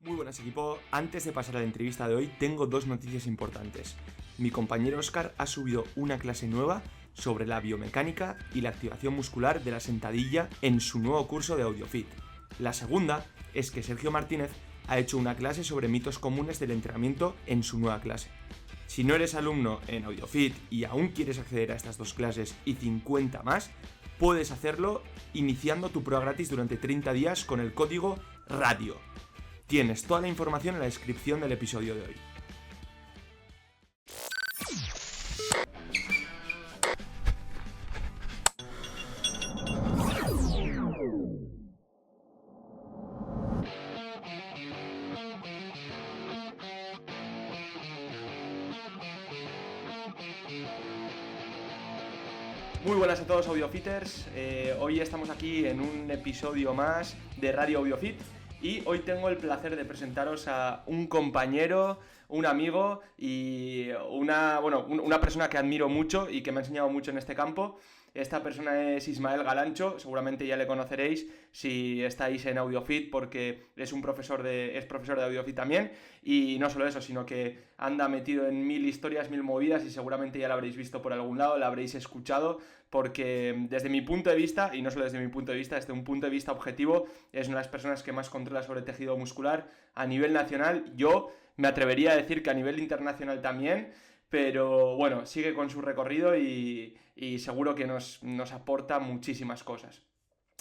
Muy buenas, equipo. Antes de pasar a la entrevista de hoy, tengo dos noticias importantes. Mi compañero Óscar ha subido una clase nueva sobre la biomecánica y la activación muscular de la sentadilla en su nuevo curso de AudioFit. La segunda es que Sergio Martínez ha hecho una clase sobre mitos comunes del entrenamiento en su nueva clase. Si no eres alumno en AudioFit y aún quieres acceder a estas dos clases y 50 más, puedes hacerlo iniciando tu prueba gratis durante 30 días con el código RADIO. Tienes toda la información en la descripción del episodio de hoy. Muy buenas a todos, AudioFitters. Hoy estamos aquí en un episodio más de Radio AudioFit. Y hoy tengo el placer de presentaros a un compañero, un amigo y una persona que admiro mucho y que me ha enseñado mucho en este campo. Esta persona es Ismael Galancho, seguramente ya le conoceréis si estáis en AudioFit porque es profesor de AudioFit también. Y no solo eso, sino que anda metido en mil historias, mil movidas y seguramente ya lo habréis visto por algún lado, lo habréis escuchado, porque desde mi punto de vista, y no solo desde mi punto de vista, desde un punto de vista objetivo, es una de las personas que más controla sobre tejido muscular a nivel nacional. Yo me atrevería a decir que a nivel internacional también, pero bueno, sigue con su recorrido y seguro que nos aporta muchísimas cosas.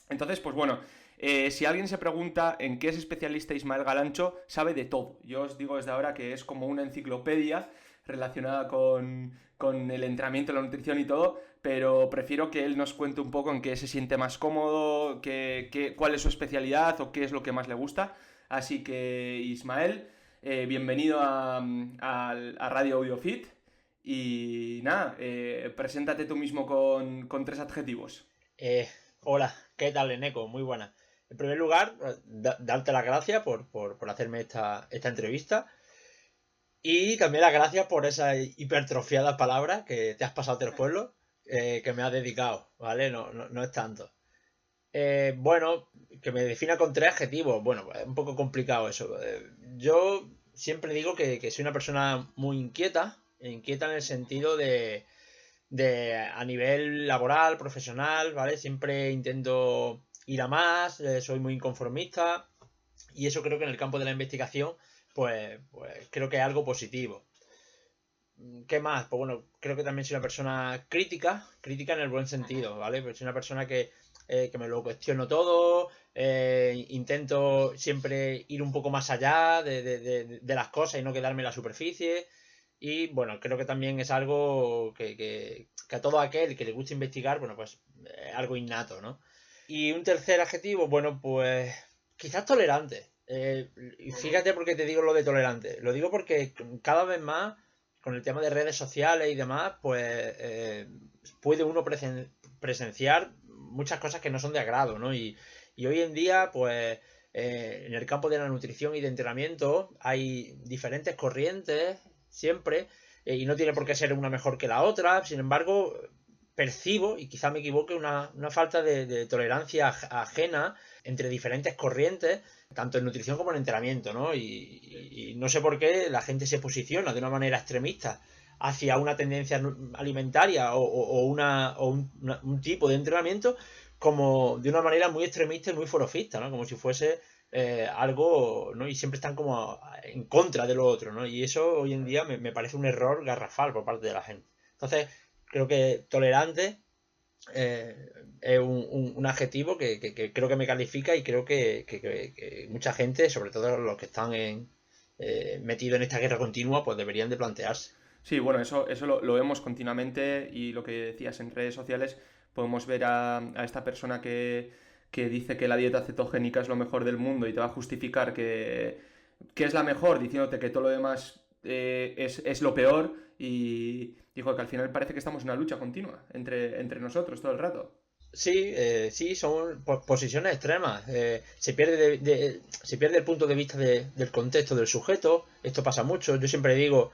Entonces, pues bueno, si alguien se pregunta en qué es especialista Ismael Galancho, sabe de todo. Yo os digo desde ahora que es como una enciclopedia relacionada con el entrenamiento, la nutrición y todo, pero prefiero que él nos cuente un poco en qué se siente más cómodo, cuál es su especialidad o qué es lo que más le gusta. Así que, Ismael, bienvenido a Radio AudioFit. Y nada, preséntate tú mismo con 3 adjetivos. Hola, ¿qué tal, Eneco? Muy buena. En primer lugar, darte las gracias por hacerme esta entrevista y también las gracias por esas hipertrofiadas palabras que te has pasado del pueblo que me has dedicado, ¿vale? No es tanto. Bueno, que me defina con 3 adjetivos. Bueno, es un poco complicado eso. Yo siempre digo que soy una persona muy inquieta en el sentido de a nivel laboral, profesional, ¿vale? Siempre intento ir a más, soy muy inconformista y eso creo que en el campo de la investigación, pues creo que es algo positivo. ¿Qué más? Pues bueno, creo que también soy una persona crítica en el buen sentido, ¿vale? Pues soy una persona que me lo cuestiono todo, intento siempre ir un poco más allá de las cosas y no quedarme en la superficie. Y bueno, creo que también es algo que a todo aquel que le gusta investigar, bueno, pues es algo innato, ¿no? Y un tercer adjetivo, bueno, pues quizás tolerante. Y fíjate por qué te digo lo de tolerante. Lo digo porque cada vez más, con el tema de redes sociales y demás, pues puede uno presenciar muchas cosas que no son de agrado, ¿no? Y hoy en día, pues en el campo de la nutrición y de entrenamiento hay diferentes corrientes siempre, y no tiene por qué ser una mejor que la otra. Sin embargo, percibo, y quizá me equivoque, una falta de tolerancia ajena entre diferentes corrientes, tanto en nutrición como en entrenamiento, ¿no? Y no sé por qué la gente se posiciona de una manera extremista hacia una tendencia alimentaria o un tipo de entrenamiento como de una manera muy extremista y muy forofista, ¿no? Como si fuese algo, ¿no? Y siempre están como en contra de lo otro, ¿no? Y eso hoy en día me parece un error garrafal por parte de la gente. Entonces, creo que tolerante es un adjetivo que creo que me califica y creo que mucha gente, sobre todo los que están metidos en esta guerra continua, pues deberían de plantearse. Sí, bueno, eso lo vemos continuamente y lo que decías en redes sociales, podemos ver a esta persona que dice que la dieta cetogénica es lo mejor del mundo y te va a justificar que es la mejor, diciéndote que todo lo demás es lo peor y dijo que al final parece que estamos en una lucha continua entre nosotros todo el rato. Sí, sí, son posiciones extremas. Se pierde el punto de vista del contexto del sujeto. Esto pasa mucho. Yo siempre digo,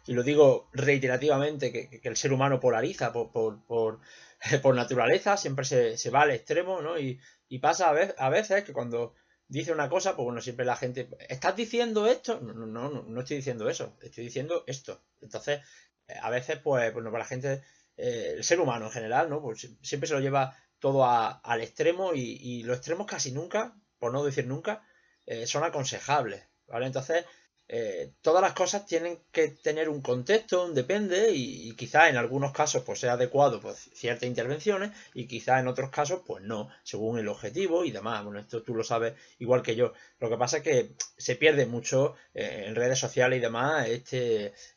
y lo digo reiterativamente, que el ser humano polariza por naturaleza, siempre se va al extremo, ¿no? Y pasa a veces que cuando dice una cosa, pues bueno, siempre la gente, ¿estás diciendo esto? No estoy diciendo eso, estoy diciendo esto. Entonces, a veces, pues, bueno, para la gente, el ser humano en general, ¿no? Pues siempre se lo lleva todo al extremo y los extremos casi nunca, por no decir nunca, son aconsejables, ¿vale? Entonces, todas las cosas tienen que tener un contexto, un depende, y quizás en algunos casos pues sea adecuado pues ciertas intervenciones y quizás en otros casos pues no, según el objetivo y demás. Bueno, esto tú lo sabes igual que yo. Lo que pasa es que se pierde mucho en redes sociales y demás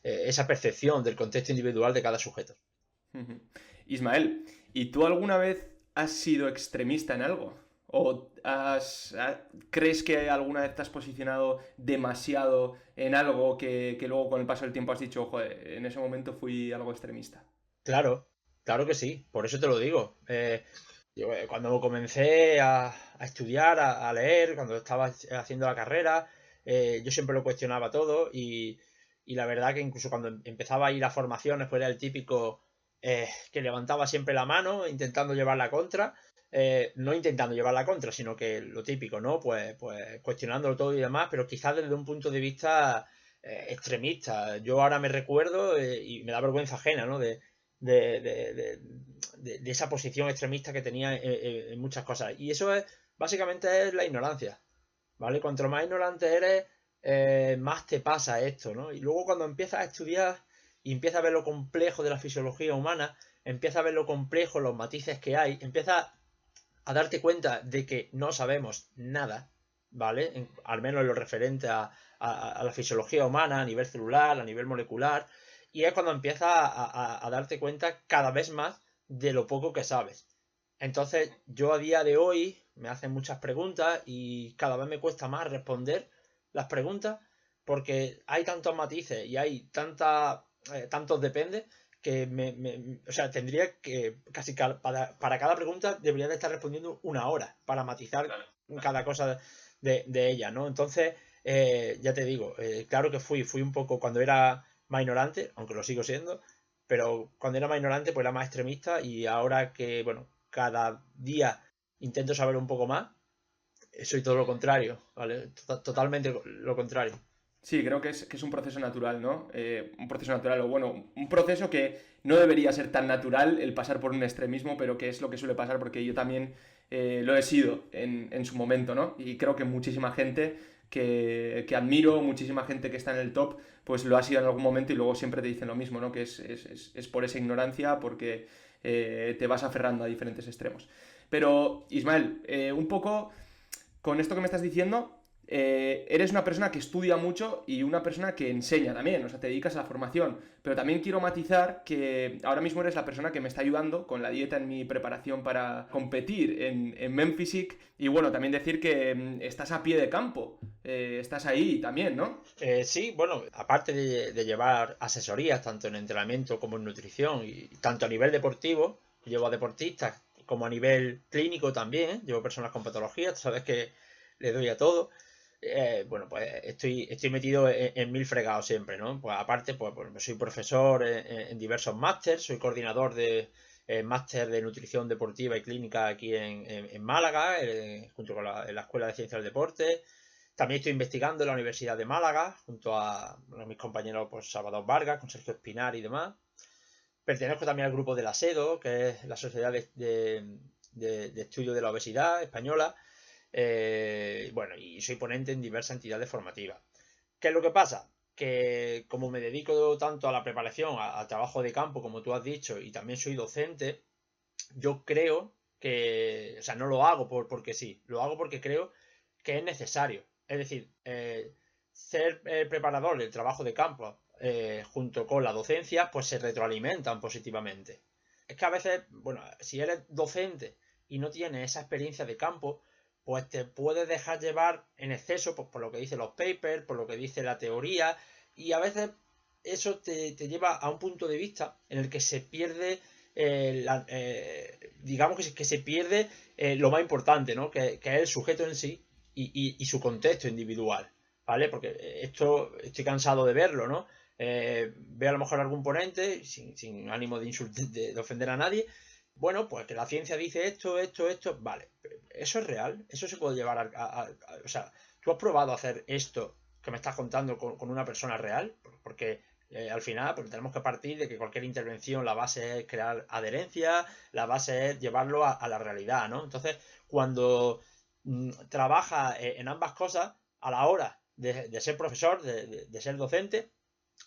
esa percepción del contexto individual de cada sujeto. Ismael, ¿y tú alguna vez has sido extremista en algo? ¿O crees que alguna vez te has posicionado demasiado en algo que luego con el paso del tiempo has dicho, joder, en ese momento fui algo extremista? Claro, claro que sí, por eso te lo digo. Yo, cuando comencé a estudiar, a leer, cuando estaba haciendo la carrera, yo siempre lo cuestionaba todo y la verdad que incluso cuando empezaba a ir a formaciones, pues era el típico que levantaba siempre la mano intentando llevar la contra. No intentando llevar la contra, sino que lo típico, ¿no? Pues cuestionándolo todo y demás, pero quizás desde un punto de vista extremista. Yo ahora me recuerdo y me da vergüenza ajena, ¿no? De, de, de, de esa posición extremista que tenía en muchas cosas. Y eso es, básicamente es la ignorancia, ¿vale? Cuanto más ignorante eres, más te pasa esto, ¿no? Y luego cuando empiezas a estudiar y empiezas a ver lo complejo de la fisiología humana, empiezas a ver lo complejo, los matices que hay, empiezas a darte cuenta de que no sabemos nada, ¿vale? Al menos en lo referente a la fisiología humana, a nivel celular, a nivel molecular, y es cuando empiezas a darte cuenta cada vez más de lo poco que sabes. Entonces, yo a día de hoy me hacen muchas preguntas y cada vez me cuesta más responder las preguntas porque hay tantos matices y hay tantos depende que o sea, tendría que casi para cada pregunta debería de estar respondiendo una hora para matizar cada cosa de ella, ¿no? Entonces, ya te digo, claro que fui un poco cuando era más ignorante, aunque lo sigo siendo, pero cuando era más ignorante pues era más extremista y ahora que, bueno, cada día intento saber un poco más, soy todo lo contrario, ¿vale? Totalmente lo contrario. Sí, creo que es un proceso natural, ¿no? Un proceso natural, o bueno, un proceso que no debería ser tan natural el pasar por un extremismo, pero que es lo que suele pasar porque yo también lo he sido en su momento, ¿no? Y creo que muchísima gente que admiro, muchísima gente que está en el top, pues lo ha sido en algún momento y luego siempre te dicen lo mismo, ¿no? Que es por esa ignorancia, porque te vas aferrando a diferentes extremos. Pero, Ismael, un poco con esto que me estás diciendo, eres una persona que estudia mucho y una persona que enseña también, o sea, te dedicas a la formación. Pero también quiero matizar que ahora mismo eres la persona que me está ayudando con la dieta en mi preparación para competir en Menphysique. Y bueno, también decir que estás a pie de campo, estás ahí también, ¿no? Sí, bueno, aparte de llevar asesorías tanto en entrenamiento como en nutrición y tanto a nivel deportivo, llevo a deportistas como a nivel clínico también, llevo personas con patologías, tú sabes que le doy a todo. Bueno, pues estoy metido en mil fregados siempre, ¿no? Pues aparte, pues soy profesor en diversos másters, soy coordinador de máster de nutrición deportiva y clínica aquí en Málaga, junto con la Escuela de Ciencias del Deporte. También estoy investigando en la Universidad de Málaga, junto a mis compañeros pues, Salvador Vargas, con Sergio Espinar y demás. Pertenezco también al grupo de la SEDO, que es la Sociedad de Estudio de la Obesidad Española. Bueno, y soy ponente en diversas entidades formativas. ¿Qué es lo que pasa? Que como me dedico tanto a la preparación, al trabajo de campo, como tú has dicho, y también soy docente, yo creo que, o sea, no lo hago porque sí, lo hago porque creo que es necesario. Es decir, ser preparador del trabajo de campo junto con la docencia, pues se retroalimentan positivamente. Es que a veces, bueno, si eres docente y no tienes esa experiencia de campo, pues te puedes dejar llevar en exceso pues, por lo que dicen los papers, por lo que dice la teoría, y a veces eso te lleva a un punto de vista en el que se pierde, digamos que se pierde lo más importante, ¿no? Que es el sujeto en sí y su contexto individual, ¿vale? Porque esto estoy cansado de verlo, ¿no? Veo a lo mejor algún ponente, sin ánimo de ofender a nadie, Bueno, pues que la ciencia dice esto, vale, eso es real, eso se puede llevar o sea, ¿tú has probado hacer esto que me estás contando con una persona real? Porque al final pues, tenemos que partir de que cualquier intervención, la base es crear adherencia, la base es llevarlo a la realidad, ¿no? Entonces, cuando trabajas en ambas cosas, a la hora de ser profesor, de ser docente,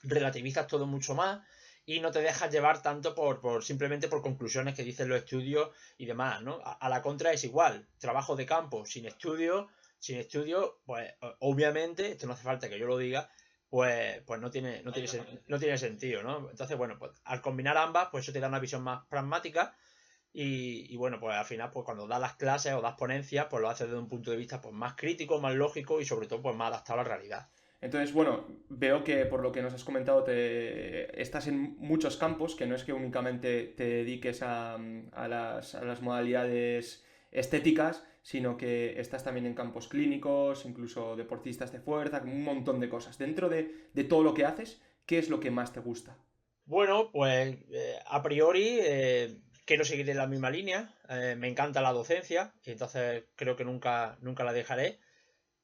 relativizas todo mucho más y no te dejas llevar tanto simplemente por conclusiones que dicen los estudios y demás, ¿no? A la contra es igual, trabajo de campo sin estudio, pues obviamente, esto no hace falta que yo lo diga, pues no tiene sentido, ¿no? Entonces, bueno, pues al combinar ambas, pues eso te da una visión más pragmática y bueno, pues al final, pues cuando das las clases o das ponencias, pues lo haces desde un punto de vista pues más crítico, más lógico y sobre todo pues más adaptado a la realidad. Entonces, bueno, veo que por lo que nos has comentado estás en muchos campos, que no es que únicamente te dediques a las modalidades estéticas, sino que estás también en campos clínicos, incluso deportistas de fuerza, un montón de cosas. Dentro de todo lo que haces, ¿qué es lo que más te gusta? Bueno, pues a priori quiero seguir en la misma línea. Me encanta la docencia y entonces creo que nunca la dejaré.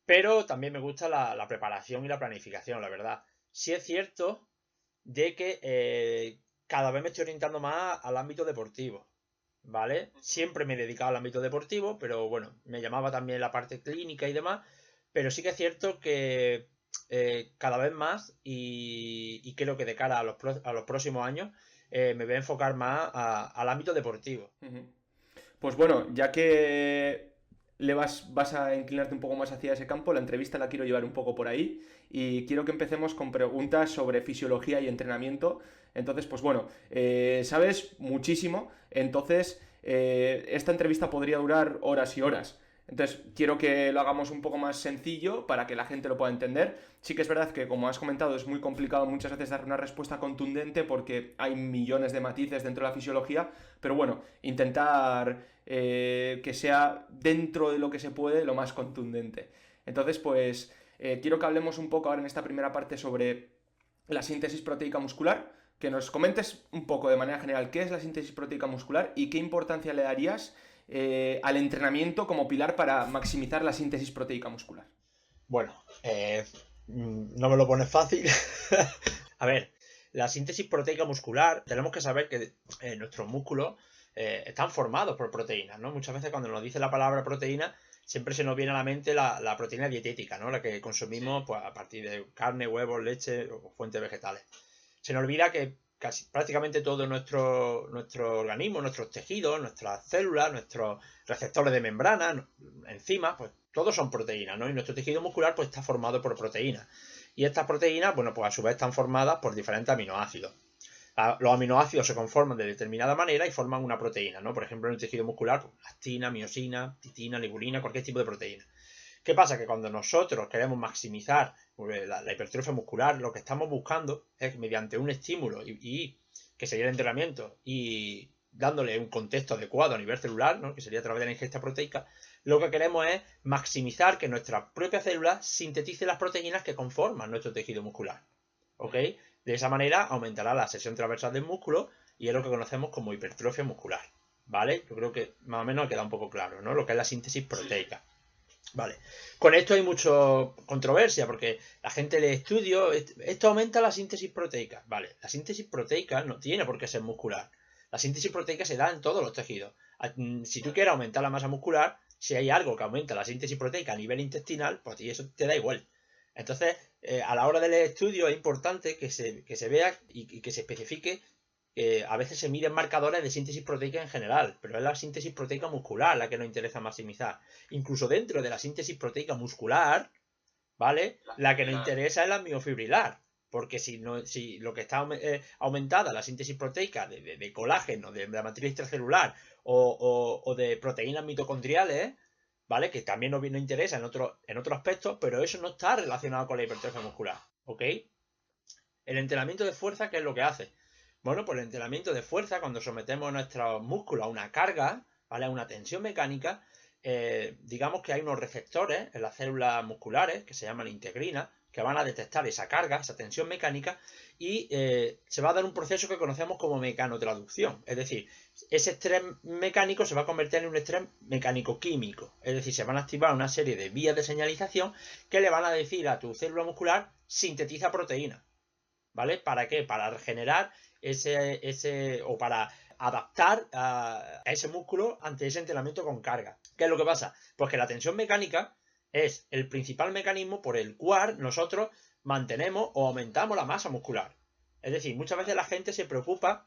Pero también me gusta la preparación y la planificación, la verdad. Sí es cierto de que cada vez me estoy orientando más al ámbito deportivo, ¿vale? Siempre me he dedicado al ámbito deportivo, pero bueno, me llamaba también la parte clínica y demás. Pero sí que es cierto que cada vez más y creo que de cara a los próximos años me voy a enfocar más al ámbito deportivo. Ujú. Pues bueno, ya que vas a inclinarte un poco más hacia ese campo, la entrevista la quiero llevar un poco por ahí y quiero que empecemos con preguntas sobre fisiología y entrenamiento. Entonces, pues bueno, sabes muchísimo, entonces esta entrevista podría durar horas y horas. Entonces, quiero que lo hagamos un poco más sencillo para que la gente lo pueda entender. Sí que es verdad que, como has comentado, es muy complicado muchas veces dar una respuesta contundente porque hay millones de matices dentro de la fisiología, pero bueno, intentar que sea dentro de lo que se puede lo más contundente. Entonces, pues quiero que hablemos un poco ahora en esta primera parte sobre la síntesis proteica muscular, que nos comentes un poco de manera general qué es la síntesis proteica muscular y qué importancia le darías al entrenamiento como pilar para maximizar la síntesis proteica muscular. Bueno, no me lo pones fácil. A ver, la síntesis proteica muscular, tenemos que saber que nuestros músculos están formados por proteínas, ¿no? Muchas veces cuando nos dice la palabra proteína, siempre se nos viene a la mente la proteína dietética, ¿no? La que consumimos pues, a partir de carne, huevos, leche o fuentes vegetales. Se nos olvida que prácticamente todo nuestro organismo, nuestros tejidos, nuestras células, nuestros receptores de membrana, enzimas, pues todos son proteínas, ¿no? Y nuestro tejido muscular pues está formado por proteínas. Y estas proteínas, bueno, pues a su vez están formadas por diferentes aminoácidos. Los aminoácidos se conforman de determinada manera y forman una proteína, ¿no? Por ejemplo, en el tejido muscular, pues, actina, miosina, titina, ligulina, cualquier tipo de proteína. ¿Qué pasa? Que cuando nosotros queremos maximizar la hipertrofia muscular, lo que estamos buscando es mediante un estímulo y que sería el entrenamiento y dándole un contexto adecuado a nivel celular, ¿no? Que sería a través de la ingesta proteica, lo que queremos es maximizar que nuestras propias células sinteticen las proteínas que conforman nuestro tejido muscular. ¿Ok? De esa manera aumentará la sección transversal del músculo y es lo que conocemos como hipertrofia muscular. ¿Vale? Yo creo que más o menos queda un poco claro, ¿no? Lo que es la síntesis proteica. Vale. Con esto hay mucha controversia porque la gente lee estudios, esto aumenta la síntesis proteica. Vale, la síntesis proteica no tiene por qué ser muscular. La síntesis proteica se da en todos los tejidos. Si tú quieres aumentar la masa muscular, si hay algo que aumenta la síntesis proteica a nivel intestinal, pues a ti eso te da igual. Entonces, a la hora de leer estudios es importante que se vea y que se especifique. A veces se miden marcadores de síntesis proteica en general, pero es la síntesis proteica muscular la que nos interesa maximizar. Incluso dentro de la síntesis proteica muscular, ¿vale? La que nos interesa es la miofibrilar. Porque si lo que está aumentada la síntesis proteica de colágeno, de la matriz extracelular o de proteínas mitocondriales, ¿vale? Que también nos interesa en otro aspecto, pero eso no está relacionado con la hipertrofia muscular, ¿ok? El entrenamiento de fuerza, ¿qué es lo que hace? Bueno, pues el entrenamiento de fuerza, cuando sometemos nuestros músculos a una carga, ¿vale? A una tensión mecánica, digamos que hay unos receptores en las células musculares que se llaman integrinas, que van a detectar esa carga, esa tensión mecánica, y se va a dar un proceso que conocemos como mecanotraducción. Es decir, ese estrés mecánico se va a convertir en un estrés mecánico-químico. Es decir, se van a activar una serie de vías de señalización que le van a decir a tu célula muscular, sintetiza proteína. ¿Vale? ¿Para qué? Para regenerar o para adaptar a ese músculo ante ese entrenamiento con carga. ¿Qué es lo que pasa? Pues que la tensión mecánica es el principal mecanismo por el cual nosotros mantenemos o aumentamos la masa muscular. Es decir, muchas veces la gente se preocupa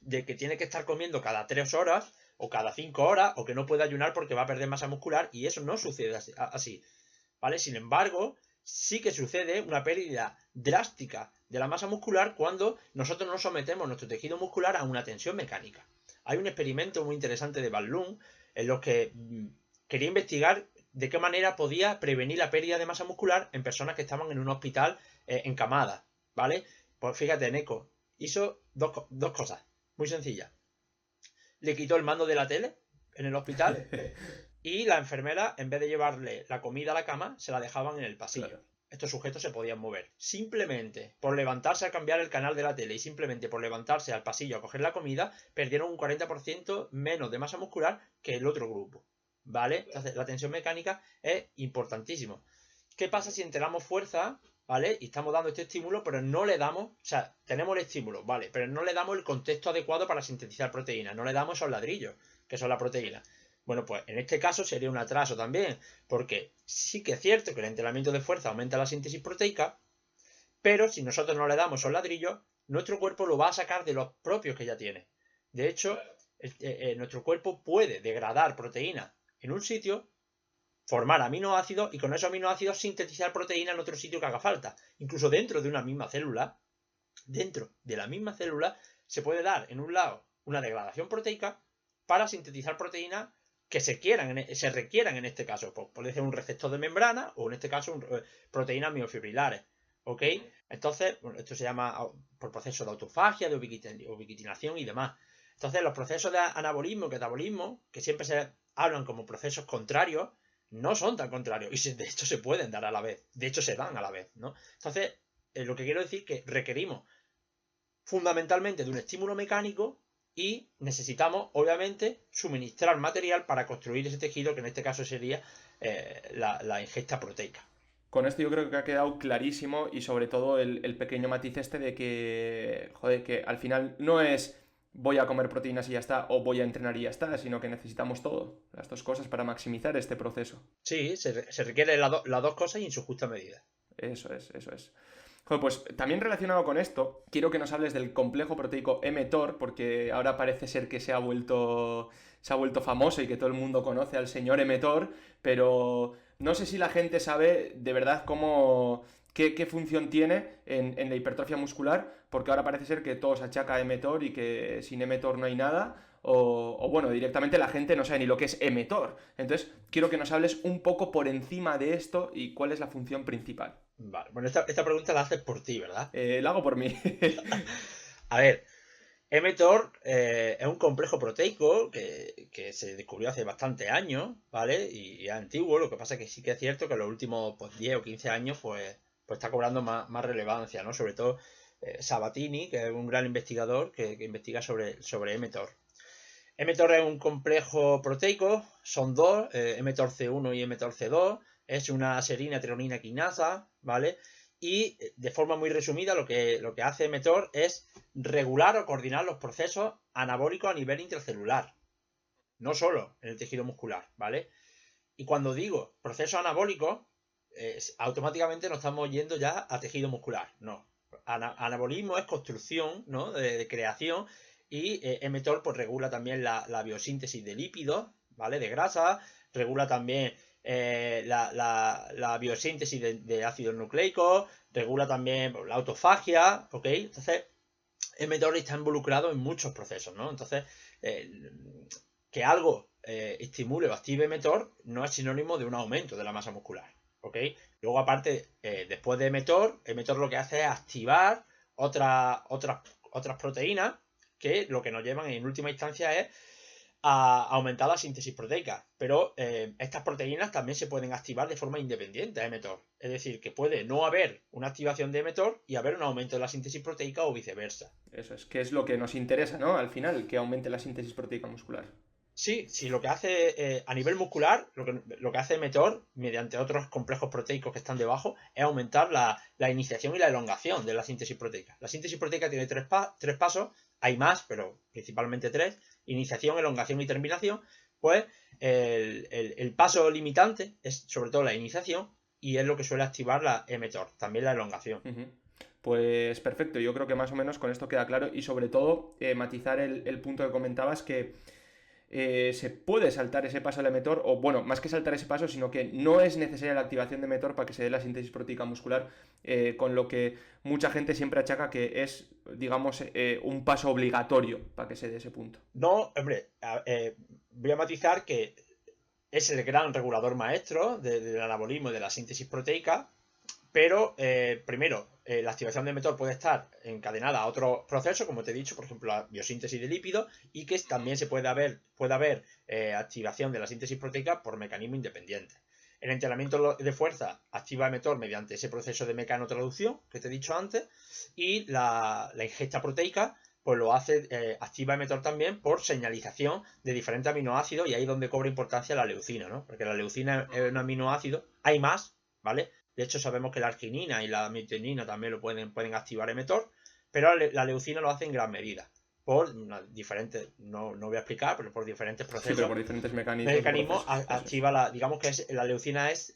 de que tiene que estar comiendo cada 3 horas o cada 5 horas o que no puede ayunar porque va a perder masa muscular, y eso no sucede así. ¿Vale? Sin embargo, sí que sucede una pérdida drástica de la masa muscular cuando nosotros no sometemos nuestro tejido muscular a una tensión mecánica. Hay un experimento muy interesante de Van Loon en los que quería investigar de qué manera podía prevenir la pérdida de masa muscular en personas que estaban en un hospital encamadas, ¿vale? Pues fíjate, Neko hizo dos cosas muy sencillas. Le quitó el mando de la tele en el hospital y la enfermera, en vez de llevarle la comida a la cama, se la dejaban en el pasillo. Claro. Estos sujetos se podían mover. Simplemente por levantarse a cambiar el canal de la tele y simplemente por levantarse al pasillo a coger la comida, perdieron un 40% menos de masa muscular que el otro grupo. ¿Vale? Entonces, la tensión mecánica es importantísimo. ¿Qué pasa si entrenamos fuerza, ¿vale? Y estamos dando este estímulo, pero no le damos, o sea, tenemos el estímulo, ¿vale? Pero no le damos el contexto adecuado para sintetizar proteínas, no le damos esos ladrillos, que son la proteína. Bueno, pues en este caso sería un atraso también, porque sí que es cierto que el entrenamiento de fuerza aumenta la síntesis proteica, pero si nosotros no le damos esos ladrillos, nuestro cuerpo lo va a sacar de los propios que ya tiene. De hecho, nuestro cuerpo puede degradar proteínas en un sitio, formar aminoácidos y con esos aminoácidos sintetizar proteína en otro sitio que haga falta. Incluso dentro de una misma célula, se puede dar en un lado una degradación proteica para sintetizar proteínas que se requieran en este caso. Pues puede ser un receptor de membrana o en este caso proteínas miofibrilares. ¿Ok? Entonces, bueno, esto se llama por proceso de autofagia, de ubiquitinación y demás. Entonces, los procesos de anabolismo y catabolismo, que siempre se hablan como procesos contrarios, no son tan contrarios y de hecho se pueden dar a la vez. De hecho, se dan a la vez, ¿no? Entonces, lo que quiero decir es que requerimos fundamentalmente de un estímulo mecánico y necesitamos, obviamente, suministrar material para construir ese tejido, que en este caso sería la ingesta proteica. Con esto yo creo que ha quedado clarísimo, y sobre todo el pequeño matiz este de que, joder, que al final no es voy a comer proteínas y ya está, o voy a entrenar y ya está, sino que necesitamos todo, las dos cosas para maximizar este proceso. Sí, se requieren las dos cosas y en su justa medida. Eso es. Joder, pues también relacionado con esto, quiero que nos hables del complejo proteico mTOR, porque ahora parece ser que se ha vuelto famoso y que todo el mundo conoce al señor mTOR, pero no sé si la gente sabe de verdad qué función tiene en la hipertrofia muscular, porque ahora parece ser que todo se achaca a mTOR y que sin mTOR no hay nada, o bueno, directamente la gente no sabe ni lo que es mTOR. Entonces, quiero que nos hables un poco por encima de esto y cuál es la función principal. Vale, bueno, esta pregunta la haces por ti, ¿verdad? La hago por mí. A ver, mTOR es un complejo proteico que se descubrió hace bastantes años, ¿vale? Y es antiguo, lo que pasa es que sí que es cierto que en los últimos 10 o 15 años pues está cobrando más relevancia, ¿no? Sobre todo Sabatini, que es un gran investigador que investiga sobre mTOR. mTOR es un complejo proteico, son dos, mTOR C1 y mTOR C2, es una serina treonina quinasa, ¿vale? Y de forma muy resumida lo que hace mTOR es regular o coordinar los procesos anabólicos a nivel intracelular, no solo en el tejido muscular, ¿vale? Y cuando digo procesos anabólicos, automáticamente nos estamos yendo ya a tejido muscular, no. Anabolismo es construcción, ¿no? de creación, y mTOR pues regula también la biosíntesis de lípidos, ¿vale? De grasa, regula también la biosíntesis de ácidos nucleicos, regula también la autofagia, ¿ok? Entonces, mTOR está involucrado en muchos procesos, ¿no? Entonces, que algo estimule o active mTOR no es sinónimo de un aumento de la masa muscular, ¿ok? Luego, aparte, después de mTOR lo que hace es activar otras proteínas que lo que nos llevan en última instancia es a aumentar la síntesis proteica. Pero estas proteínas también se pueden activar de forma independiente a mTOR. Es decir, que puede no haber una activación de mTOR y haber un aumento de la síntesis proteica o viceversa. Eso es, que es lo que nos interesa, ¿no? Al final, que aumente la síntesis proteica muscular. Sí, lo que hace a nivel muscular, lo que hace mTOR, mediante otros complejos proteicos que están debajo, es aumentar la iniciación y la elongación de la síntesis proteica. La síntesis proteica tiene tres pasos, hay más, pero principalmente tres: iniciación, elongación y terminación. Pues el paso limitante es sobre todo la iniciación y es lo que suele activar la mTOR, también la elongación. Pues perfecto, yo creo que más o menos con esto queda claro y sobre todo matizar el punto que comentabas que se puede saltar ese paso del mTOR, o bueno, más que saltar ese paso, sino que no es necesaria la activación de mTOR para que se dé la síntesis proteica muscular, con lo que mucha gente siempre achaca que es, digamos, un paso obligatorio para que se dé ese punto. No, hombre, voy a matizar que es el gran regulador maestro del anabolismo y de la síntesis proteica, pero primero, la activación de mTOR puede estar encadenada a otros procesos, como te he dicho, por ejemplo, la biosíntesis de lípidos, y que también puede haber activación de la síntesis proteica por mecanismo independiente. El entrenamiento de fuerza activa mTOR mediante ese proceso de mecanotraducción que te he dicho antes, y la ingesta proteica pues lo hace, activa mTOR también por señalización de diferentes aminoácidos, y ahí es donde cobra importancia la leucina, ¿no? Porque la leucina es un aminoácido, hay más, ¿vale? De hecho, sabemos que la arginina y la methionina también lo pueden activar mTOR, pero la leucina lo hace en gran medida. Por diferentes, no voy a explicar, pero por diferentes procesos. Sí, pero por diferentes mecanismos. Activa digamos que la leucina es,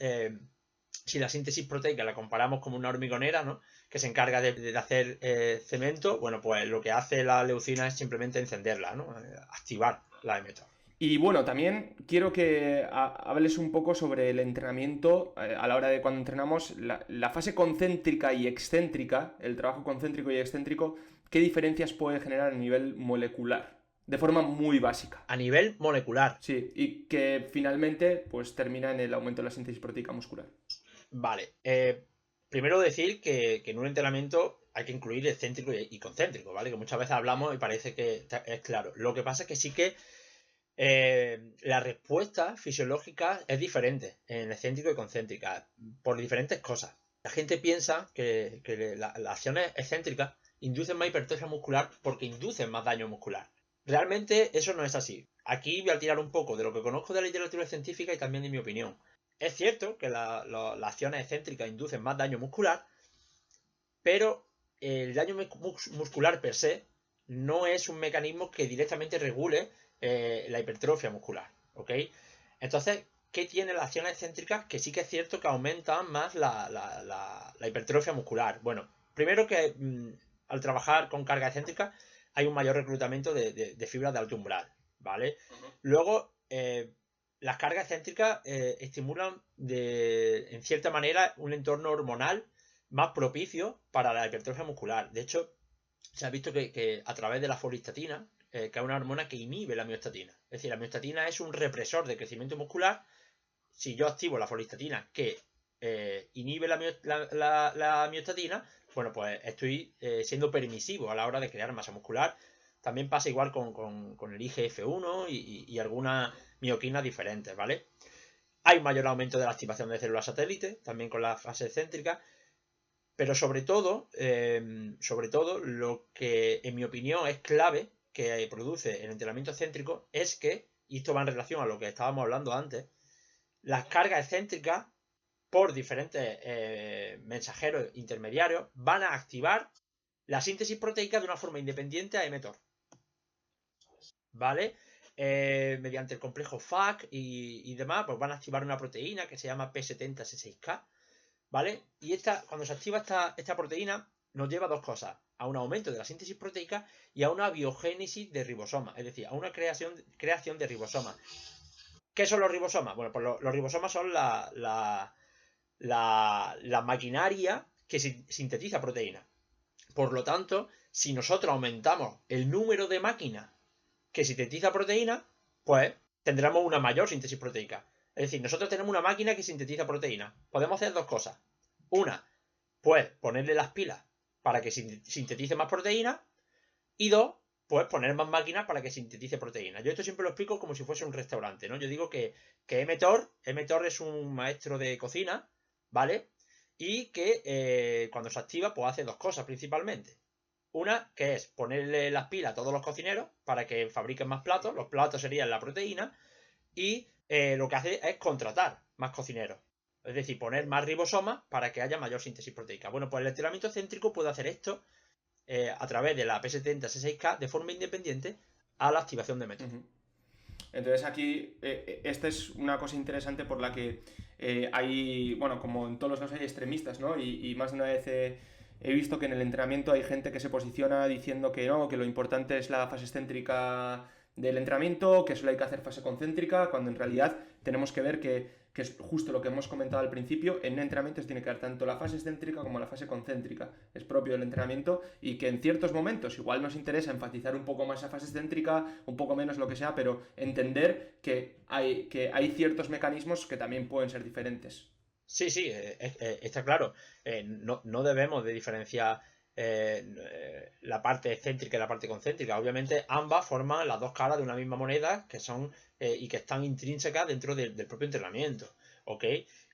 si la síntesis proteica la comparamos como una hormigonera, ¿no? Que se encarga de hacer cemento, bueno, pues lo que hace la leucina es simplemente encenderla, ¿no? Activar la mTOR. Y bueno, también quiero que hables un poco sobre el entrenamiento a la hora de cuando entrenamos, la fase concéntrica y excéntrica, el trabajo concéntrico y excéntrico, ¿qué diferencias puede generar a nivel molecular? De forma muy básica. A nivel molecular. Sí, y que finalmente pues termina en el aumento de la síntesis proteica muscular. Vale. Primero decir que en un entrenamiento hay que incluir excéntrico y concéntrico, ¿vale? Que muchas veces hablamos y parece que es claro. Lo que pasa es que sí que la respuesta fisiológica es diferente en excéntrico y concéntrica por diferentes cosas. La gente piensa que las acciones excéntricas inducen más hipertrofia muscular porque inducen más daño muscular. Realmente eso no es así. Aquí voy a tirar un poco de lo que conozco de la literatura científica y también de mi opinión. Es cierto que las acciones excéntricas inducen más daño muscular, pero el daño muscular per se no es un mecanismo que directamente regule la hipertrofia muscular, ¿ok? Entonces, ¿qué tienen las acciones excéntricas? Que sí que es cierto que aumentan más la hipertrofia muscular. Bueno, primero que al trabajar con carga excéntrica hay un mayor reclutamiento de fibras de alto umbral, ¿vale? Luego, las cargas excéntricas estimulan en cierta manera un entorno hormonal más propicio para la hipertrofia muscular. De hecho, se ha visto que a través de la folistatina, que es una hormona que inhibe la miostatina. Es decir, la miostatina es un represor de crecimiento muscular. Si yo activo la folistatina que inhibe la miostatina, bueno, pues estoy siendo permisivo a la hora de crear masa muscular. También pasa igual con el IGF-1 y algunas mioquinas diferentes, ¿vale? Hay un mayor aumento de la activación de células satélite, también con la fase excéntrica. Pero sobre todo, lo que en mi opinión es clave que produce el entrenamiento excéntrico es que, y esto va en relación a lo que estábamos hablando antes, las cargas excéntricas por diferentes mensajeros intermediarios van a activar la síntesis proteica de una forma independiente a mTOR, ¿vale? Mediante el complejo FAC y demás, pues van a activar una proteína que se llama P70C6K, ¿vale? Y cuando se activa esta proteína nos lleva a dos cosas: a un aumento de la síntesis proteica y a una biogénesis de ribosomas, es decir, a una creación de ribosomas. ¿Qué son los ribosomas? Bueno, pues los ribosomas son la maquinaria que sintetiza proteínas. Por lo tanto, si nosotros aumentamos el número de máquinas que sintetiza proteínas, pues tendremos una mayor síntesis proteica. Es decir, nosotros tenemos una máquina que sintetiza proteínas. Podemos hacer dos cosas. Una, pues ponerle las pilas para que sintetice más proteínas. Y dos, pues poner más máquinas para que sintetice proteínas. Yo esto siempre lo explico como si fuese un restaurante, ¿no? Yo digo que mTOR es un maestro de cocina, ¿vale? Y que cuando se activa, pues hace dos cosas principalmente. Una, que es ponerle las pilas a todos los cocineros para que fabriquen más platos. Los platos serían la proteína. Y lo que hace es contratar más cocineros. Es decir, poner más ribosomas para que haya mayor síntesis proteica. Bueno, pues el entrenamiento céntrico puede hacer esto a través de la P70 C6K de forma independiente a la activación de mTOR. Entonces aquí, esta es una cosa interesante por la que hay, bueno, como en todos los casos hay extremistas, ¿no? Y más de una vez he visto que en el entrenamiento hay gente que se posiciona diciendo que no, que lo importante es la fase excéntrica del entrenamiento, que solo hay que hacer fase concéntrica, cuando en realidad tenemos que ver que es justo lo que hemos comentado al principio, en entrenamientos tiene que haber tanto la fase excéntrica como la fase concéntrica, es propio del entrenamiento, y que en ciertos momentos igual nos interesa enfatizar un poco más esa fase excéntrica, un poco menos lo que sea, pero entender que hay ciertos mecanismos que también pueden ser diferentes. Sí, está claro. No debemos de diferenciar la parte excéntrica y la parte concéntrica. Obviamente ambas forman las dos caras de una misma moneda que son y que están intrínsecas dentro del propio entrenamiento. ¿Ok?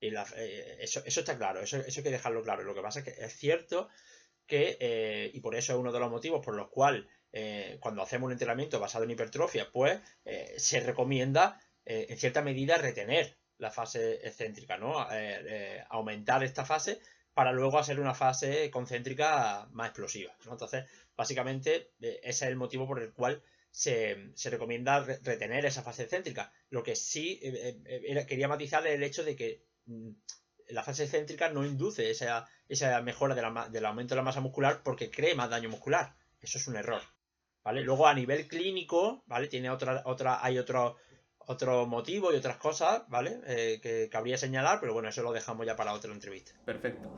Eso está claro, eso hay que dejarlo claro. Lo que pasa es que es cierto que, y por eso es uno de los motivos por los cuales cuando hacemos un entrenamiento basado en hipertrofia, pues se recomienda en cierta medida retener la fase excéntrica, ¿no? Aumentar esta fase para luego hacer una fase concéntrica más explosiva, ¿no? Entonces, básicamente, ese es el motivo por el cual se recomienda retener esa fase excéntrica. Lo que sí quería matizar es el hecho de que la fase excéntrica no induce esa mejora del aumento de la masa muscular porque cree más daño muscular. Eso es un error, ¿vale? Luego, a nivel clínico, ¿vale? Hay otro motivo y otras cosas, ¿vale? Que cabría señalar, pero bueno, eso lo dejamos ya para otra entrevista. Perfecto.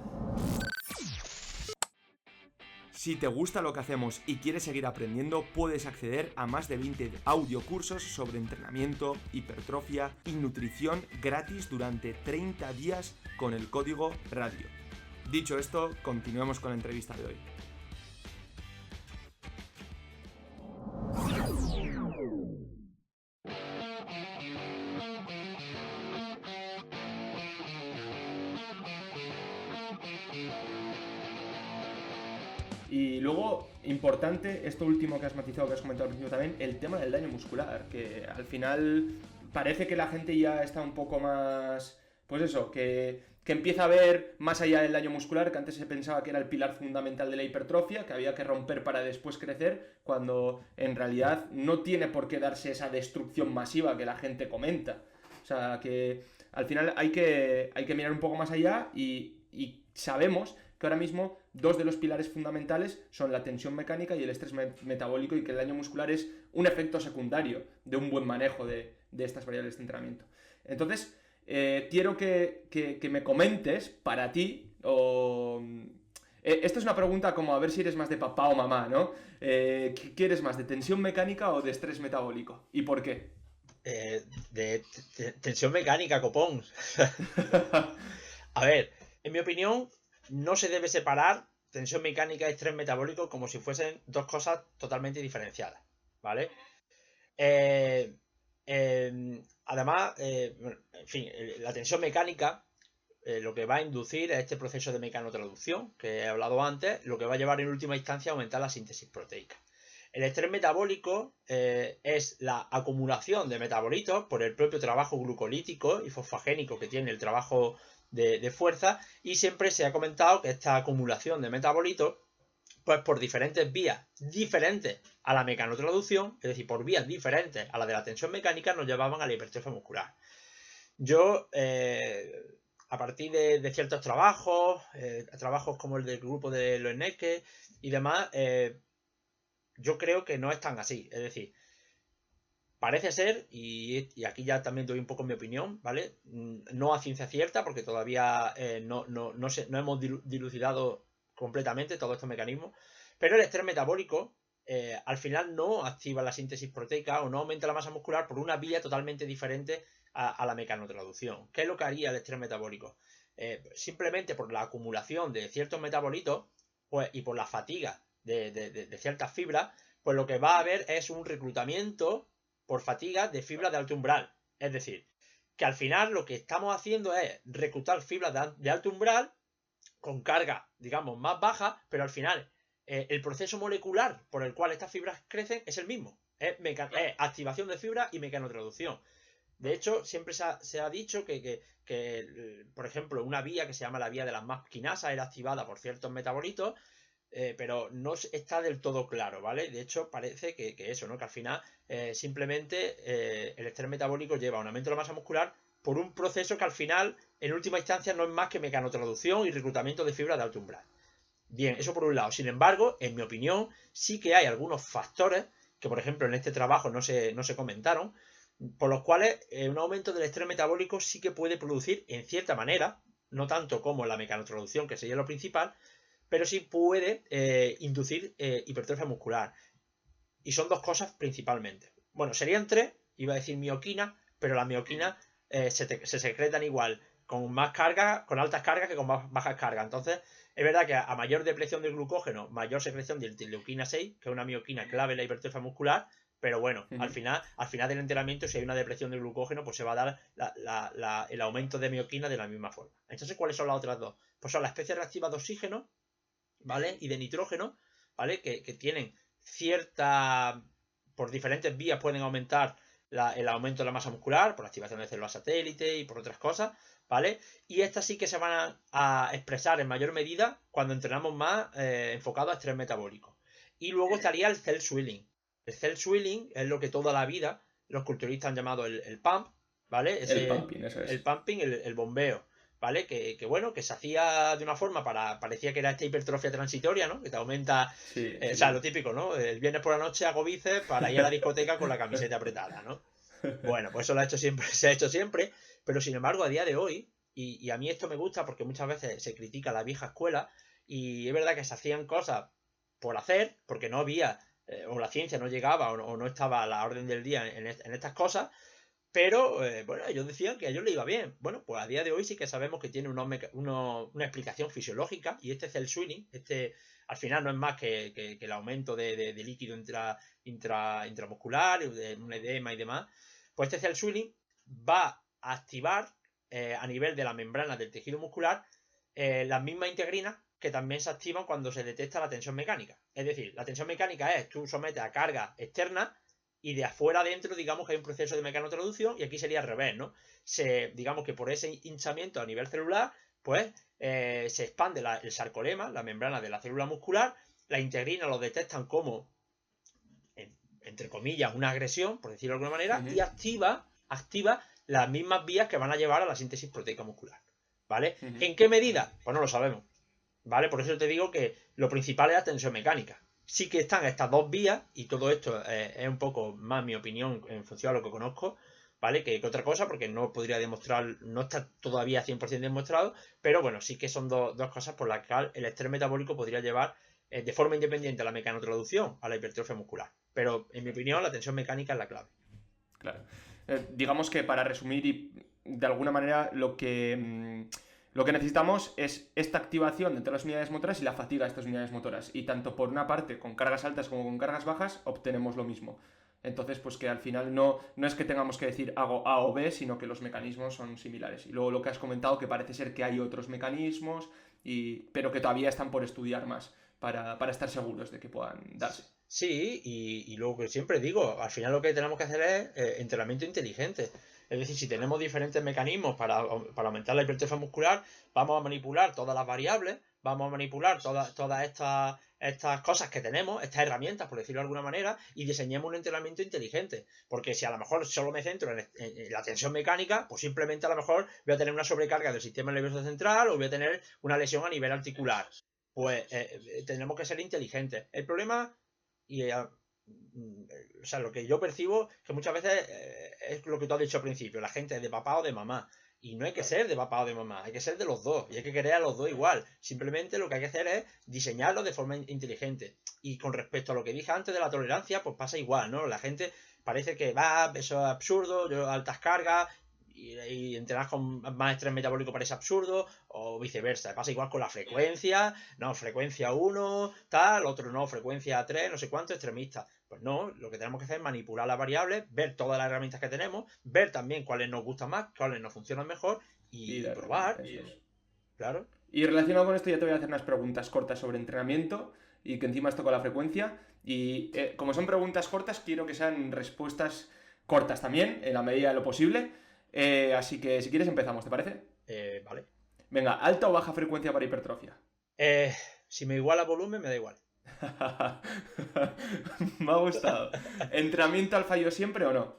Si te gusta lo que hacemos y quieres seguir aprendiendo, puedes acceder a más de 20 audiocursos sobre entrenamiento, hipertrofia y nutrición gratis durante 30 días con el código RADIO. Dicho esto, continuemos con la entrevista de hoy. Y luego, importante, esto último que has matizado, que has comentado al principio también, el tema del daño muscular, que al final parece que la gente ya está un poco más, pues eso, que empieza a ver más allá del daño muscular, que antes se pensaba que era el pilar fundamental de la hipertrofia, que había que romper para después crecer, cuando en realidad no tiene por qué darse esa destrucción masiva que la gente comenta. O sea, que al final hay que mirar un poco más allá y sabemos que ahora mismo dos de los pilares fundamentales son la tensión mecánica y el estrés metabólico, y que el daño muscular es un efecto secundario de un buen manejo de estas variables de entrenamiento. Entonces, quiero que me comentes para ti, esta es una pregunta como a ver si eres más de papá o mamá, ¿no? ¿Qué eres más, de tensión mecánica o de estrés metabólico? ¿Y por qué? De tensión mecánica, copón. A ver, en mi opinión, no se debe separar tensión mecánica y estrés metabólico como si fuesen dos cosas totalmente diferenciadas, ¿vale? Además, en fin, la tensión mecánica lo que va a inducir es este proceso de mecanotraducción que he hablado antes, lo que va a llevar en última instancia a aumentar la síntesis proteica. El estrés metabólico es la acumulación de metabolitos por el propio trabajo glucolítico y fosfagénico que tiene el trabajo de fuerza, y siempre se ha comentado que esta acumulación de metabolitos, pues por diferentes vías diferentes a la mecanotraducción, es decir, por vías diferentes a la de la tensión mecánica, nos llevaban a la hipertrofia muscular. Yo, a partir de ciertos trabajos como el del grupo de Loeneke y demás, yo creo que no es tan así. Es decir, parece ser, y aquí ya también doy un poco mi opinión, ¿vale? No a ciencia cierta, porque todavía no hemos dilucidado completamente todos estos mecanismos, pero el estrés metabólico al final no activa la síntesis proteica o no aumenta la masa muscular por una vía totalmente diferente a la mecanotraducción. ¿Qué es lo que haría el estrés metabólico? Simplemente por la acumulación de ciertos metabolitos, pues, y por la fatiga de ciertas fibras, pues lo que va a haber es un reclutamiento por fatiga de fibras de alto umbral. Es decir, que al final lo que estamos haciendo es reclutar fibras de alto umbral con carga, digamos, más baja, pero al final el proceso molecular por el cual estas fibras crecen es el mismo. Es activación de fibra y mecanotraducción. De hecho, siempre se ha dicho que, por ejemplo, una vía que se llama la vía de las MAP quinasas era activada por ciertos metabolitos, pero no está del todo claro, ¿vale? De hecho, parece que eso, ¿no? Que al final simplemente el estrés metabólico lleva a un aumento de la masa muscular por un proceso que al final, en última instancia, no es más que mecanotraducción y reclutamiento de fibra de alto umbral. Bien, eso por un lado. Sin embargo, en mi opinión, sí que hay algunos factores que, por ejemplo, en este trabajo no se comentaron, por los cuales un aumento del estrés metabólico sí que puede producir, en cierta manera, no tanto como la mecanotraducción, que sería lo principal, pero sí puede inducir hipertrofia muscular. Y son dos cosas principalmente. Bueno, serían tres, iba a decir mioquina, pero las mioquinas se secretan igual con más carga, con altas cargas que con más bajas cargas. Entonces, es verdad que a mayor depresión del glucógeno, mayor secreción de interleuquina 6, que es una mioquina clave en la hipertrofia muscular, pero bueno, al final del entrenamiento, si hay una depresión del glucógeno, pues se va a dar el aumento de mioquina de la misma forma. Entonces, ¿cuáles son las otras dos? Pues son las especies reactivas de oxígeno, ¿vale? Y de nitrógeno, ¿vale? Que tienen cierta... por diferentes vías pueden aumentar el aumento de la masa muscular, por activación de células satélite y por otras cosas, ¿vale? Y estas sí que se van a expresar en mayor medida cuando entrenamos más enfocado a estrés metabólico. Y luego estaría el cell swelling. El cell swelling es lo que toda la vida los culturistas han llamado el pump, ¿vale? El pumping, eso es. El pumping, el bombeo, ¿vale? Que bueno, que se hacía de una forma parecía que era esta hipertrofia transitoria, ¿no? Que te aumenta, sí. O sea, lo típico, ¿no? El viernes por la noche hago bíceps para ir a la discoteca con la camiseta apretada, ¿no? Bueno, pues eso se ha hecho siempre, pero sin embargo a día de hoy, y a mí esto me gusta porque muchas veces se critica la vieja escuela, y es verdad que se hacían cosas por hacer, porque no había, o la ciencia no llegaba, o no estaba a la orden del día en estas cosas, pero, bueno, ellos decían que a ellos le iba bien. Bueno, pues a día de hoy sí que sabemos que tiene una explicación fisiológica, y este cell swelling, al final no es más que el aumento de líquido intramuscular, un edema y demás. Pues este cell swelling va a activar a nivel de la membrana del tejido muscular las mismas integrinas que también se activan cuando se detecta la tensión mecánica. Es decir, la tensión mecánica es tú sometes a carga externa y de afuera adentro, digamos que hay un proceso de mecanotraducción, y aquí sería al revés, ¿no? Digamos que por ese hinchamiento a nivel celular, pues se expande el sarcolema, la membrana de la célula muscular, las integrinas lo detectan como, entre comillas, una agresión, por decirlo de alguna manera, y activa las mismas vías que van a llevar a la síntesis proteica muscular, ¿vale? ¿En qué medida? Pues no lo sabemos, ¿vale? Por eso te digo que lo principal es la tensión mecánica. Sí que están estas dos vías, y todo esto es un poco más mi opinión en función a lo que conozco, ¿vale? Que otra cosa, porque no podría demostrar, no está todavía 100% demostrado, pero bueno, sí que son dos cosas por las que el estrés metabólico podría llevar de forma independiente a la mecanotraducción, a la hipertrofia muscular. Pero en mi opinión la tensión mecánica es la clave. Claro. Digamos que para resumir y de alguna manera lo que necesitamos es esta activación de todas las unidades motoras y la fatiga de estas unidades motoras. Y tanto por una parte con cargas altas como con cargas bajas obtenemos lo mismo. Entonces, pues que al final no es que tengamos que decir hago A o B, sino que los mecanismos son similares. Y luego lo que has comentado, que parece ser que hay otros mecanismos, pero que todavía están por estudiar más para estar seguros de que puedan darse. Sí, y luego que siempre digo, al final lo que tenemos que hacer es entrenamiento inteligente. Es decir, si tenemos diferentes mecanismos para aumentar la hipertrofia muscular, vamos a manipular todas las variables, vamos a manipular todas estas cosas que tenemos, estas herramientas, por decirlo de alguna manera, y diseñemos un entrenamiento inteligente. Porque si a lo mejor solo me centro en la tensión mecánica, pues simplemente a lo mejor voy a tener una sobrecarga del sistema nervioso central, o voy a tener una lesión a nivel articular. Pues tenemos que ser inteligentes. El problema... o sea, lo que yo percibo que muchas veces es lo que tú has dicho al principio, la gente es de papá o de mamá, y no hay que ser de papá o de mamá, hay que ser de los dos, y hay que querer a los dos igual. Simplemente lo que hay que hacer es diseñarlo de forma inteligente. Y con respecto a lo que dije antes de la tolerancia, pues pasa igual, ¿no? La gente parece que eso es absurdo, yo altas cargas y entrenar con más estrés metabólico parece absurdo, o viceversa. Pasa igual con la frecuencia, no, frecuencia 1, tal, otro no, frecuencia 3, no sé cuánto, extremista. Pues no, lo que tenemos que hacer es manipular las variables, ver todas las herramientas que tenemos, ver también cuáles nos gustan más, cuáles nos funcionan mejor y probar. Claro. Y relacionado con esto ya te voy a hacer unas preguntas cortas sobre entrenamiento y que encima esto con la frecuencia. Y como son preguntas cortas, quiero que sean respuestas cortas también, en la medida de lo posible. Así que si quieres empezamos, ¿te parece? Vale. Venga, ¿alta o baja frecuencia para hipertrofia? Si me iguala volumen, me da igual. Me ha gustado. ¿Entrenamiento al fallo siempre o no?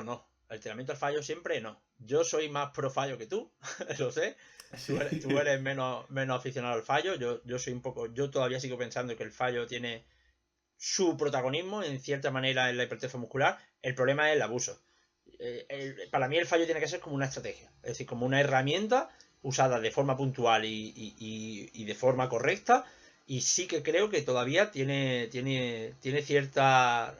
No. El entrenamiento al fallo siempre no. Yo soy más pro fallo que tú, lo sé. Sí. Tú eres menos aficionado al fallo. Yo soy un poco. Yo todavía sigo pensando que el fallo tiene su protagonismo en cierta manera en la hipertrofia muscular. El problema es el abuso. Para mí el fallo tiene que ser como una estrategia, es decir, como una herramienta usada de forma puntual y de forma correcta. Y sí que creo que todavía tiene cierta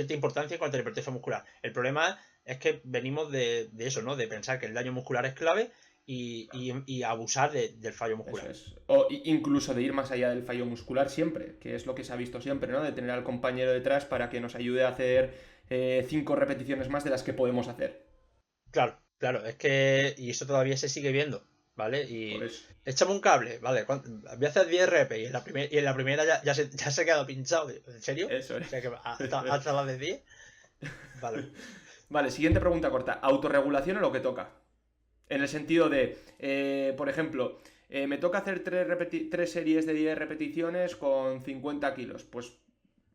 importancia en cuanto a la hipertrofia muscular. El problema es que venimos de eso, ¿no? De pensar que el daño muscular es clave y abusar del fallo muscular. Eso es. O incluso de ir más allá del fallo muscular siempre, que es lo que se ha visto siempre, ¿no? De tener al compañero detrás para que nos ayude a hacer 5 repeticiones más de las que podemos hacer. Claro, es que. Y eso todavía se sigue viendo, ¿vale? Y échame un cable, ¿vale? Voy a hacer 10 rep y en la primera ya se ha quedado pinchado. ¿En serio? Eso es. O sea que hasta las de 10. Vale. Vale, siguiente pregunta corta. ¿Autorregulación o lo que toca? En el sentido de, por ejemplo, me toca hacer 3 series de 10 repeticiones con 50 kilos. Pues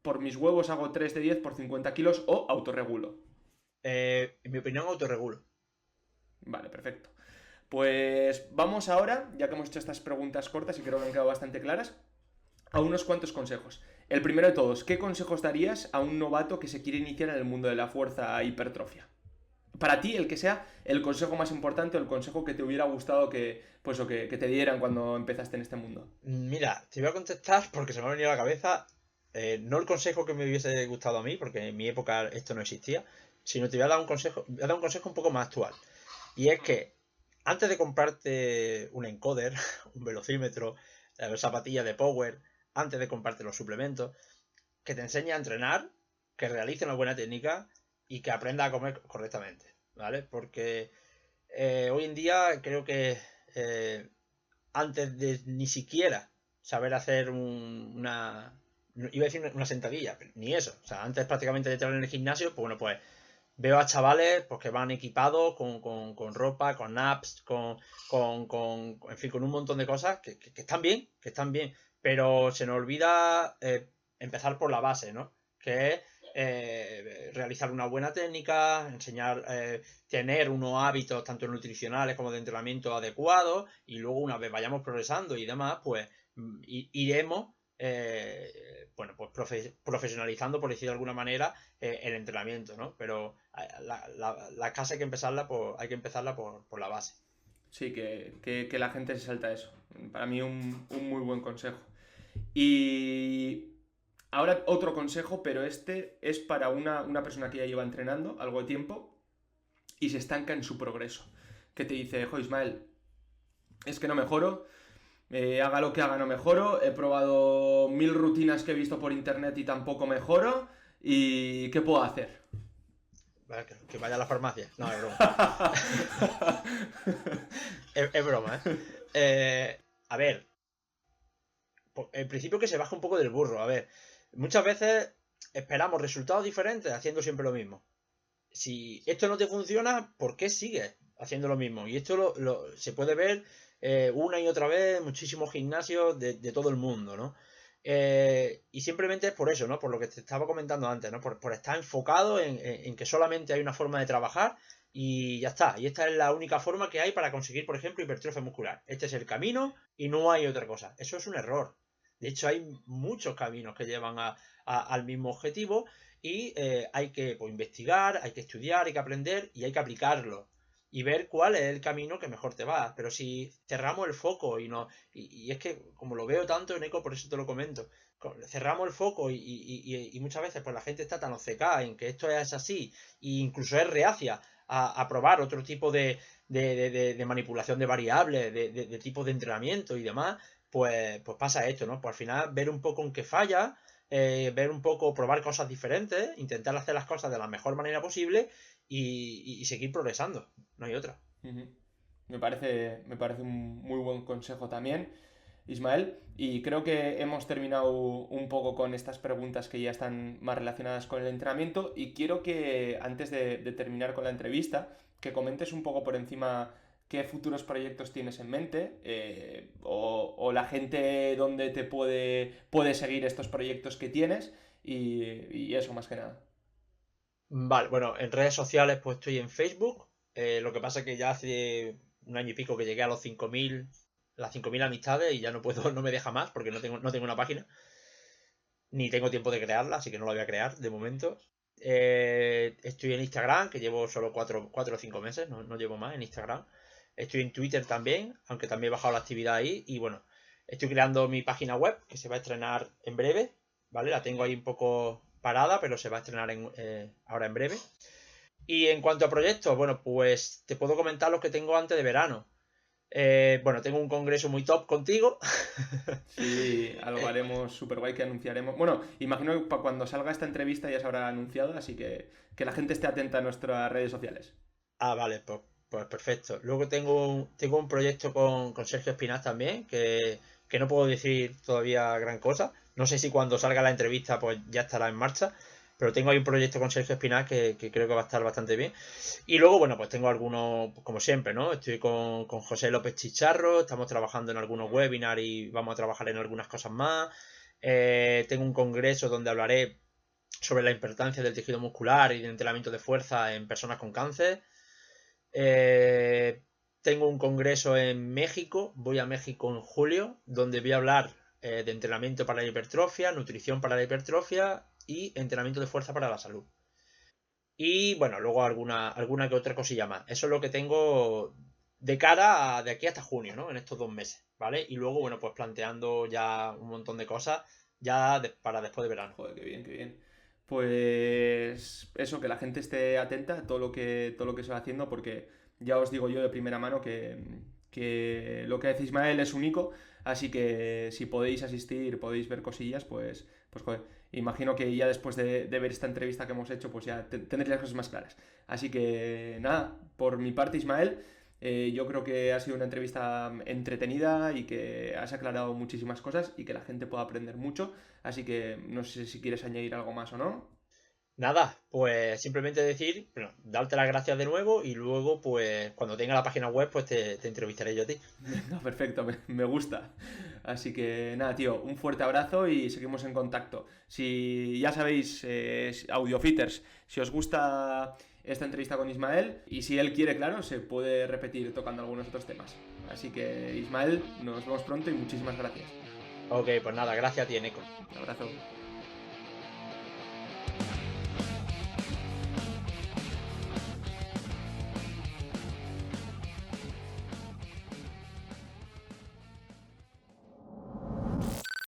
por mis huevos hago 3 de 10 por 50 kilos o autorregulo. En mi opinión, autorregulo. Vale, perfecto. Pues vamos ahora, ya que hemos hecho estas preguntas cortas y creo que han quedado bastante claras, a unos cuantos consejos. El primero de todos, ¿qué consejos darías a un novato que se quiere iniciar en el mundo de la fuerza hipertrofia? Para ti, el que sea el consejo más importante o el consejo que te hubiera gustado que te dieran cuando empezaste en este mundo. Mira, te voy a contestar porque se me ha venido a la cabeza, no el consejo que me hubiese gustado a mí, porque en mi época esto no existía, sino te voy a dar un consejo un poco más actual. Y es que antes de comprarte un encoder, un velocímetro, zapatillas de power, antes de comprarte los suplementos, que te enseñe a entrenar, que realice una buena técnica y que aprenda a comer correctamente, ¿vale? Porque hoy en día creo que antes de ni siquiera saber hacer iba a decir una sentadilla, pero ni eso. O sea, antes prácticamente de entrar en el gimnasio, pues bueno, pues veo a chavales pues, que van equipados con ropa, con apps, en fin, con un montón de cosas que están bien, pero se nos olvida empezar por la base, ¿no? Que es realizar una buena técnica, enseñar, tener unos hábitos tanto nutricionales como de entrenamiento adecuados y luego una vez vayamos progresando y demás, pues iremos pues profesionalizando, por decir de alguna manera, el entrenamiento, ¿no? Pero la casa hay que empezarla por la base. Sí, que la gente se salta eso. Para mí un muy buen consejo. Y ahora otro consejo, pero este es para una persona que ya lleva entrenando algo de tiempo y se estanca en su progreso. Que te dice, jo, Ismael, es que no mejoro, haga lo que haga no mejoro, he probado 1000 rutinas que he visto por internet y tampoco mejoro, ¿y qué puedo hacer? Que vaya a la farmacia. No, es broma. es broma, ¿eh? A ver, en principio que se baje un poco del burro. A ver, muchas veces esperamos resultados diferentes haciendo siempre lo mismo. Si esto no te funciona, ¿por qué sigues haciendo lo mismo? Y esto se puede ver una y otra vez en muchísimos gimnasios de todo el mundo, ¿no? Y simplemente es por eso, ¿no? Por lo que te estaba comentando antes, ¿no? Por estar enfocado en que solamente hay una forma de trabajar y ya está. Y esta es la única forma que hay para conseguir, por ejemplo, hipertrofia muscular. Este es el camino y no hay otra cosa. Eso es un error. De hecho, hay muchos caminos que llevan al mismo objetivo y hay que investigar, hay que estudiar, hay que aprender y hay que aplicarlo y ver cuál es el camino que mejor te va. Pero si cerramos el foco y es que como lo veo tanto, Neko, por eso te lo comento, cerramos el foco y muchas veces pues la gente está tan obcecada en que esto es así e incluso es reacia a probar otro tipo de manipulación de variables, de tipo de entrenamiento y demás, pues pasa esto, ¿no? Pues al final ver un poco en qué falla ver un poco, probar cosas diferentes, intentar hacer las cosas de la mejor manera posible y seguir progresando. No hay otra. Ujú. Me parece un muy buen consejo también, Ismael. Y creo que hemos terminado un poco con estas preguntas que ya están más relacionadas con el entrenamiento. Y quiero que, antes de terminar con la entrevista, que comentes un poco por encima qué futuros proyectos tienes en mente, o la gente donde te puede seguir estos proyectos que tienes. Y eso, más que nada. Vale, bueno, en redes sociales pues estoy en Facebook. Lo que pasa es que ya hace un año y pico que llegué a los 5.000, las 5.000 amistades y ya no puedo, no me deja más porque no tengo una página. Ni tengo tiempo de crearla, así que no la voy a crear de momento. Estoy en Instagram, que llevo solo 4 o 5 meses, no llevo más en Instagram. Estoy en Twitter también, aunque también he bajado la actividad ahí. Y bueno, estoy creando mi página web, que se va a estrenar en breve, ¿vale? La tengo ahí un poco parada, pero se va a estrenar ahora en breve. Y en cuanto a proyectos, bueno, pues te puedo comentar los que tengo antes de verano. Bueno, tengo un congreso muy top contigo. Sí, algo haremos súper guay que anunciaremos. Bueno, imagino que cuando salga esta entrevista ya se habrá anunciado, así que la gente esté atenta a nuestras redes sociales. Vale, pues perfecto. Luego tengo un proyecto con Sergio Espinaz también, que no puedo decir todavía gran cosa. No sé si cuando salga la entrevista pues ya estará en marcha, pero tengo ahí un proyecto con Sergio Espinaz que creo que va a estar bastante bien. Y luego, bueno, pues tengo algunos, pues como siempre, ¿no? Estoy con José López Chicharro, estamos trabajando en algunos webinars y vamos a trabajar en algunas cosas más. Tengo un congreso donde hablaré sobre la importancia del tejido muscular y del entrenamiento de fuerza en personas con cáncer. Eh, Tengo un congreso en México, voy a México en julio, donde voy a hablar de entrenamiento para la hipertrofia, nutrición para la hipertrofia y entrenamiento de fuerza para la salud. Y bueno, luego alguna que otra cosilla más. Eso es lo que tengo de cara de aquí hasta junio, ¿no? En estos 2 meses, ¿vale? Y luego, bueno, pues planteando ya un montón de cosas ya para después de verano. Joder, qué bien, qué bien. Pues eso, que la gente esté atenta a todo lo que se va haciendo, porque ya os digo yo de primera mano que lo que hace Ismael es único, así que si podéis asistir, podéis ver cosillas, pues joder, imagino que ya después de ver esta entrevista que hemos hecho, pues ya tendréis las cosas más claras. Así que nada, por mi parte, Ismael, yo creo que ha sido una entrevista entretenida y que has aclarado muchísimas cosas y que la gente pueda aprender mucho. Así que no sé si quieres añadir algo más o no. Nada, pues simplemente decir, bueno, darte las gracias de nuevo y luego, pues cuando tenga la página web, pues te entrevistaré yo a ti. Venga, perfecto, me gusta. Así que nada, tío, un fuerte abrazo y seguimos en contacto. Si ya sabéis, Audiofitters, si os gusta esta entrevista con Ismael y si él quiere, claro, se puede repetir tocando algunos otros temas. Así que Ismael, nos vemos pronto y muchísimas gracias. Ok, pues nada, gracias a ti, Eneco. Un abrazo.